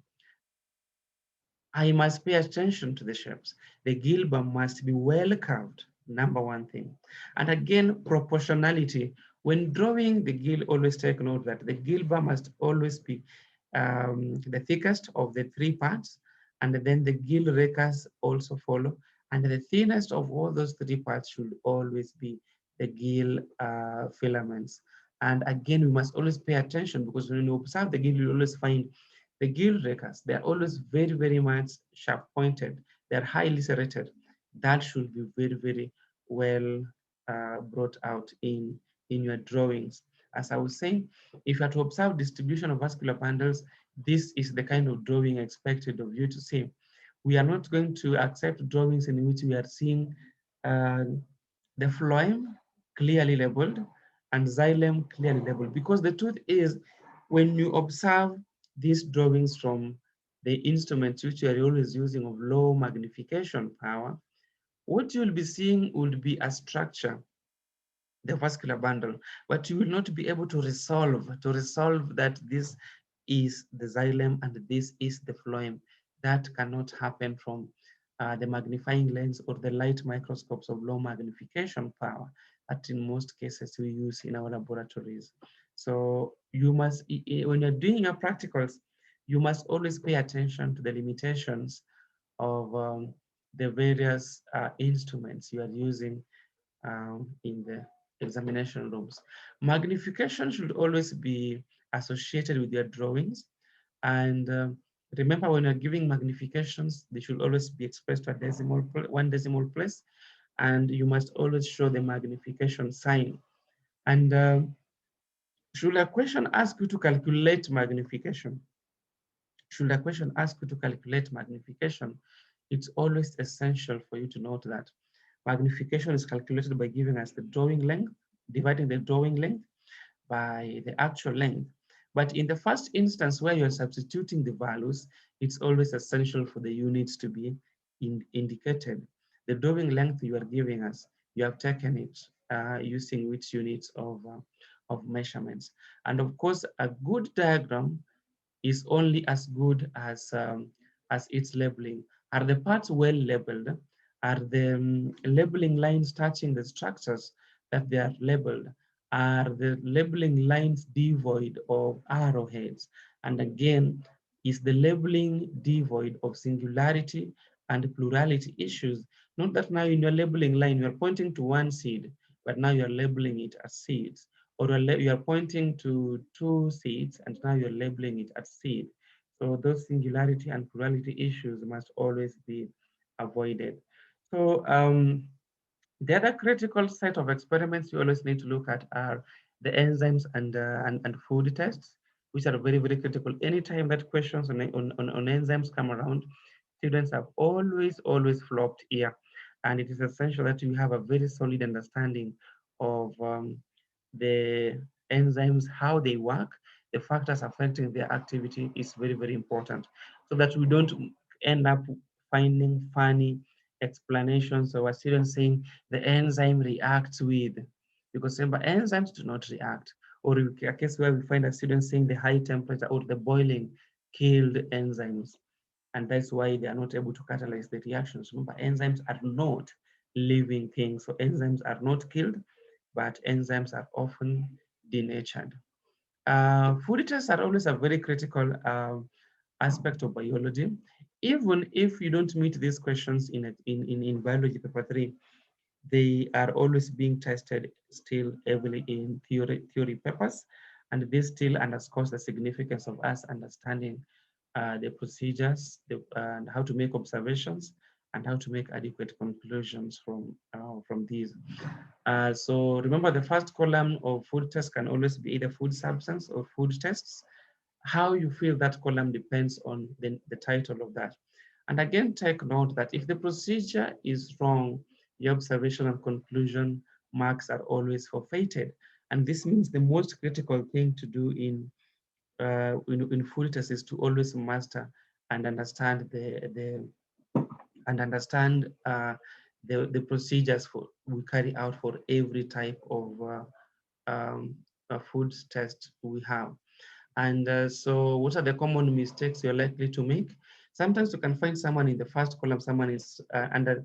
I must pay attention to the shapes. The gilba must be well curved, number one thing. And again, proportionality. When drawing the gill, always take note that the gilba must always be the thickest of the three parts, and then the gill rakers also follow. And the thinnest of all those three parts should always be the gill filaments. And again, we must always pay attention because when you observe the gill, you always find the gill rakers, they're always very, very much sharp pointed. They're highly serrated. That should be very, very well brought out in your drawings. As I was saying, if you are to observe distribution of vascular bundles, this is the kind of drawing expected of you to see. We are not going to accept drawings in which we are seeing uh, the phloem clearly labeled and xylem clearly labeled, because the truth is, when you observe these drawings from the instruments which you are always using of low magnification power, what you will be seeing will be a structure, the vascular bundle, but you will not be able to resolve that this is the xylem and this is the phloem. That cannot happen from the magnifying lens or the light microscopes of low magnification power that in most cases we use in our laboratories. So you must, when you're doing your practicals, you must always pay attention to the limitations of the various instruments you are using in the examination rooms. Magnification should always be associated with your drawings. And remember, when you're giving magnifications, they should always be expressed to a one decimal place. And you must always show the magnification sign. And should a question ask you to calculate magnification? Should a question ask you to calculate magnification? It's always essential for you to note that magnification is calculated by giving us the drawing length, dividing the drawing length by the actual length. But in the first instance where you're substituting the values, it's always essential for the units to be indicated. The drawing length you are giving us, you have taken it using which units of measurements. And of course, a good diagram is only as good as its labeling. Are the parts well labeled? Are the labeling lines touching the structures that they are labeled? Are the labeling lines devoid of arrowheads? And again, is the labeling devoid of singularity and plurality issues? Not that now in your labeling line, you're pointing to one seed, but now you're labeling it as seeds, or you're pointing to two seeds and now you're labeling it as seed. So those singularity and plurality issues must always be avoided. So the other critical set of experiments you always need to look at are the enzymes and food tests, which are very, very critical. Anytime that questions on enzymes come around, students have always flopped here. and it is essential that you have a very solid understanding of the enzymes, how they work, the factors affecting their activity is very, very important, so that we don't end up finding funny explanations or a student saying the enzyme reacts with, because remember, enzymes do not react. Or a case where we find a student saying the high temperature or the boiling killed enzymes, and that's why they are not able to catalyze the reactions. Remember, enzymes are not living things, so enzymes are not killed, but enzymes are often denatured. Food tests are always a very critical aspect of biology. Even if you don't meet these questions in biology paper 3, they are always being tested still heavily in theory papers, and this still underscores the significance of us understanding the procedures, and how to make observations, and how to make adequate conclusions from these. So remember, the first column of food tests can always be either food substance or food tests. How you feel that column depends on the title of that. And again, take note that if the procedure is wrong, the observation and conclusion marks are always forfeited. And this means the most critical thing to do in food tests is to always master and understand the procedures we carry out for every type of food test we have. And so what are the common mistakes you're likely to make? Sometimes you can find someone in the first column, someone is under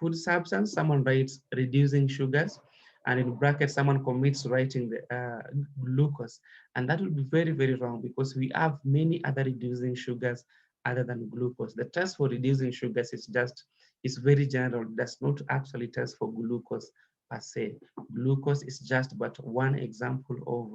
food substance, someone writes reducing sugars, and in brackets, someone commits writing the glucose. And that will be very, very wrong, because we have many other reducing sugars other than glucose. The test for reducing sugars is very general, does not actually test for glucose per se. Glucose is just but one example of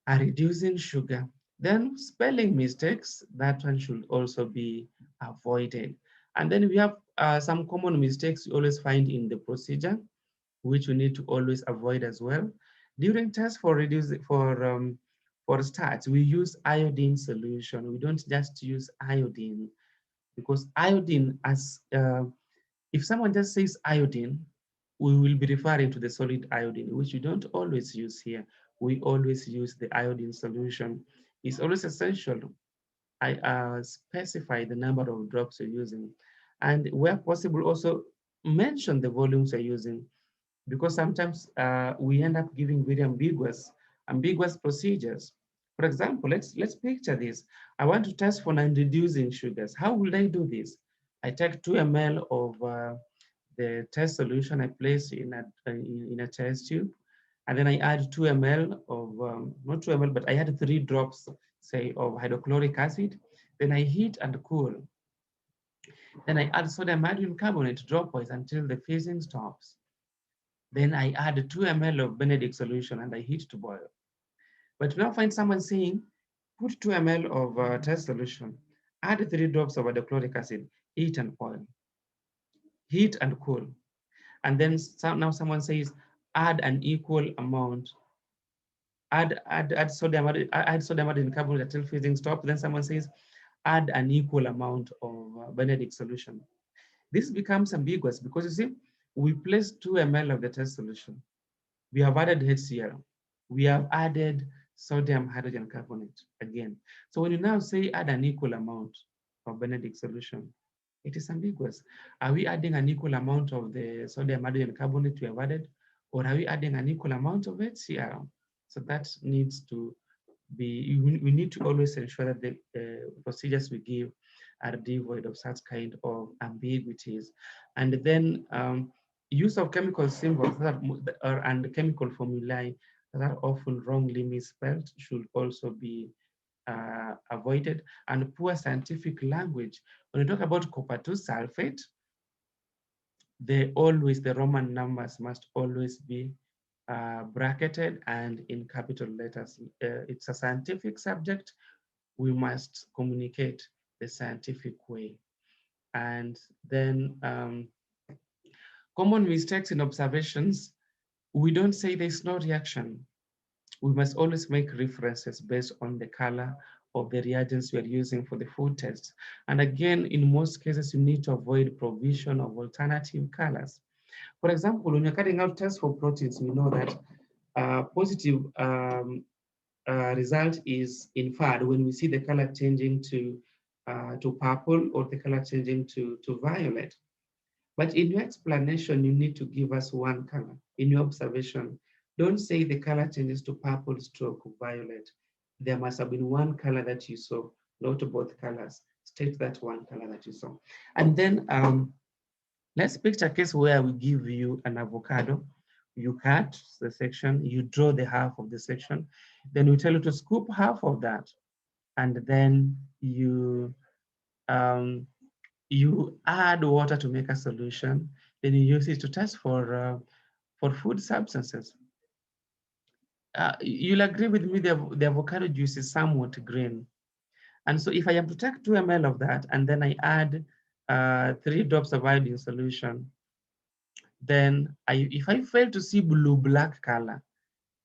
are reducing sugar. Then spelling mistakes, that one should also be avoided. And then we have some common mistakes you always find in the procedure, which we need to always avoid as well. During tests for starch, we use iodine solution. We don't just use iodine, because iodine, as if someone just says iodine, we will be referring to the solid iodine, which we don't always use here. We always use the iodine solution. It's always essential to specify the number of drops you're using. And where possible, also mention the volumes you're using, because sometimes we end up giving very ambiguous procedures. For example, let's picture this. I want to test for non-reducing sugars. How will I do this? I take 2 ml of the test solution, I place in a test tube, and then I add 2 ml of, not 2 ml, but I add 3 drops, say, of hydrochloric acid. Then I heat and cool. Then I add sodium hydrogen carbonate dropwise until the fizzing stops. Then I add 2 ml of Benedict solution and I heat to boil. But now find someone saying, put 2 ml of test solution, add 3 drops of hydrochloric acid, heat and boil, heat and cool. And then now someone says, add an equal amount, add sodium hydrogen carbonate until fizzing stop. Then someone says, add an equal amount of Benedict solution. This becomes ambiguous because you see, we place 2 ml of the test solution. We have added HCl. We have added sodium hydrogen carbonate again. So when you now say add an equal amount of Benedict solution, it is ambiguous. Are we adding an equal amount of the sodium hydrogen carbonate we have added, or are we adding an equal amount of HCl? So that needs to be, we need to always ensure that the procedures we give are devoid of such kind of ambiguities. And then use of chemical symbols and chemical formulae that are often wrongly misspelled should also be avoided. And poor scientific language. When you talk about copper 2 sulfate, the Roman numbers must always be bracketed and in capital letters. It's a scientific subject. We must communicate the scientific way. And then common mistakes in observations, we don't say there's no reaction. We must always make references based on the color of the reagents you are using for the food test. And again, in most cases, you need to avoid provision of alternative colors. For example, when you're carrying out tests for proteins, we know that positive result is inferred when we see the color changing to purple or the color changing to violet. But in your explanation, you need to give us one color. In your observation, don't say the color changes to purple stroke violet. There must have been one color that you saw, not both colors. State that one color that you saw. And then let's picture a case where we give you an avocado. You cut the section, you draw the half of the section, then we tell you to scoop half of that, and then um, you add water to make a solution. Then you use it to test for food substances. You'll agree with me the avocado juice is somewhat green. And so if I am to take 2 ml of that and then I add 3 drops of iodine solution, then if I fail to see blue-black color,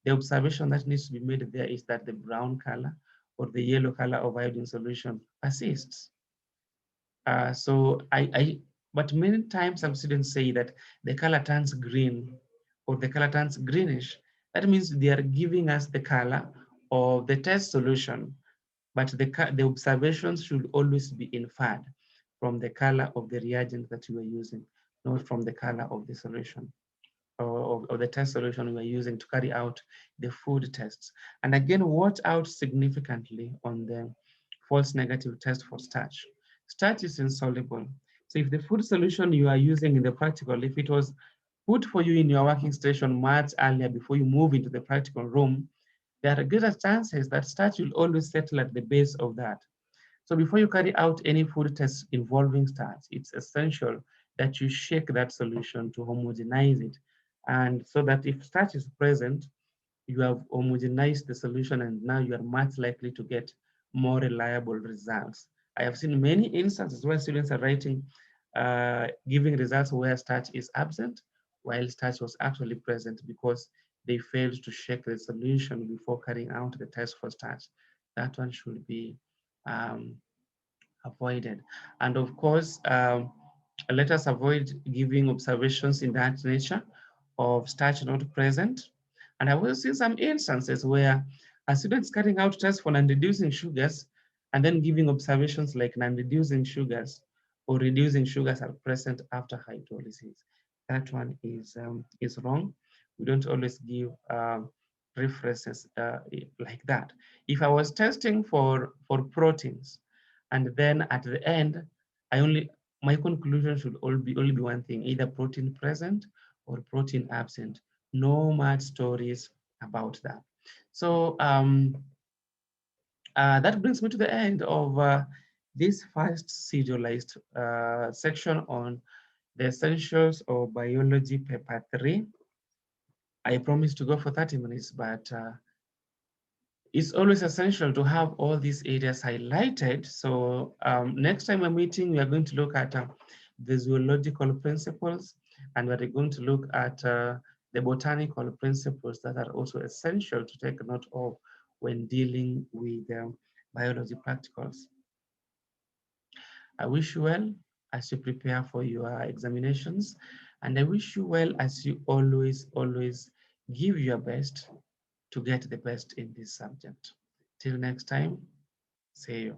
the observation that needs to be made there is that the brown color or the yellow color of iodine solution persists. But many times some students say that the color turns green or the color turns greenish. That means they are giving us the color of the test solution, but the observations should always be inferred from the color of the reagent that you are using, not from the color of the solution or the test solution we are using to carry out the food tests. And again, watch out significantly on the false negative test for starch. Starch is insoluble. So if the food solution you are using in the practical, if it was put for you in your working station much earlier before you move into the practical room, there are greater chances that starch will always settle at the base of that. So before you carry out any food test involving starch, it's essential that you shake that solution to homogenize it. And so that if starch is present, you have homogenized the solution and now you are much likely to get more reliable results. I have seen many instances where students are writing, giving results where starch is absent, while starch was actually present because they failed to shake the solution before carrying out the test for starch. That one should be avoided. And of course, let us avoid giving observations in that nature of starch not present. And I will see some instances where a student is carrying out tests for non-reducing sugars and then giving observations like non-reducing sugars or reducing sugars are present after hydrolysis. That one is wrong. We don't always give references like that. If I was testing for proteins, and then at the end, my conclusion should only be one thing, either protein present or protein absent. No much stories about that. So that brings me to the end of this first serialized section on the essentials of biology, paper 3. I promised to go for 30 minutes, but it's always essential to have all these areas highlighted. So next time we're meeting, we are going to look at the zoological principles, and we're going to look at the botanical principles that are also essential to take note of when dealing with biology practicals. I wish you well as you prepare for your examinations, and I wish you well as you always give your best to get the best in this subject. Till next time, see you.